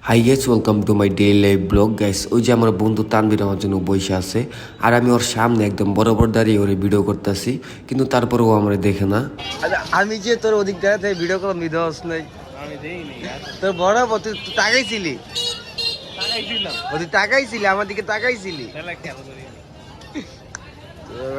Hi guys, welcome to my daily life blog guys. ওই যে আমার বন্ধু তানভীর আমার জন্য বসে আছে, আর আমি ওর সামনে একদম বরাবর দাঁড়িয়ে ওরে ভিডিও করতেছি, কিন্তু তারপরেও আমার দেখে না। আমি যে তোর ওদিক থেকে ভিডিও কল নিদোস নাই, আমি দেইনি। তোর বরাবর তুই তাকাইছিলি, তুই তাকাইছিলি আমার দিকে তাকাইছিলি,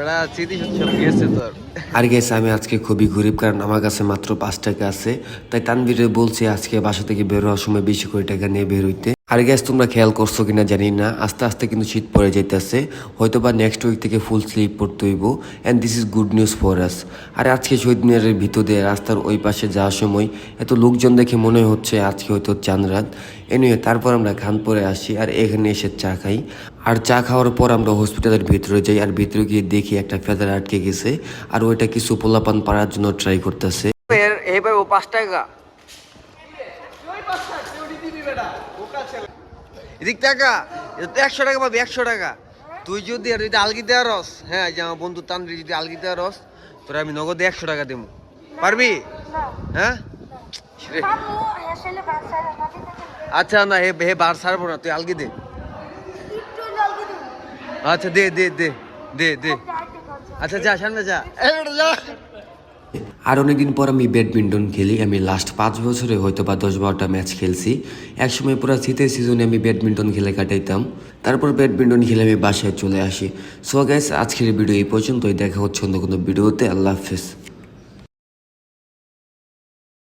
ওরা স্মৃতি সব গেছে তোর। আর গাইস আমি আজকে খুবই গরিব, কারণ আমার কাছে মাত্র 5 টাকা আছে। তাই তানভীরে বলছি আজকে বাসা থেকে বের হওয়ার সময় বেশি করে টাকা নিয়ে বের হইতে। আর গ্যাস তোমরা খেয়াল করছো কিনা জানি না, আস্তে আস্তে কিন্তু শীত পড়ে যাইতেছে, হয়তো বা নেক্সট উইক থেকে ফুল স্লিপ পড়তে হইব, and this is good news for us. আর আজকে শহীদ মিনারের ভিতর দিয়ে রাস্তার ওই পাশে যাওয়ার সময় এত লোকজন দেখে মনে হচ্ছে আজকে হয়তো চাঁদ রাত। এনিওয়ে তারপর আমরা খানপুরে আসি আর এখানে এসে চা খাই। আর চা খাওয়ার পর আমরা হসপিটালের ভিতরে যাই, আর ভিতরে গিয়ে দেখি একটা ফেদার আটকে গেছে, আর ওইটা কিছু পোলাপান পাড়ার জন্য ট্রাই করতেছে। এবার ও 5 টাকা এদিক টাকা, এটা তো 100 টাকা পাবি, 100 টাকা। তুই যদি আর যদি আলগি দেওয়ার রস, হ্যাঁ যে আমার বন্ধু তানভীর যদি আলগি দেওয়ার রস, তোরা আমি নগদে 100 টাকা দেবো, পারবি? হ্যাঁ আচ্ছা, না হে হে বার ছাড়বো না, তুই আলগি দে। আচ্ছা দে দে দে দে দে, আচ্ছা যা সামনে যা, যা। আর অনেকদিন পর আমি ব্যাডমিন্টন খেলি। আমি লাস্ট 5 বছরে হয়তো বা 10-12টা ম্যাচ খেলছি। একসময় পুরো শীতের সিজনে আমি ব্যাডমিন্টন খেলে কাটাইতাম, তারপর ব্যাডমিন্টন খেলে আমি বাসায় চলে আসি। সো গাইস, আজকের ভিডিও এই পর্যন্তই, দেখা হচ্ছে অন্য কোনো ভিডিওতে। আল্লাহ হাফেজ।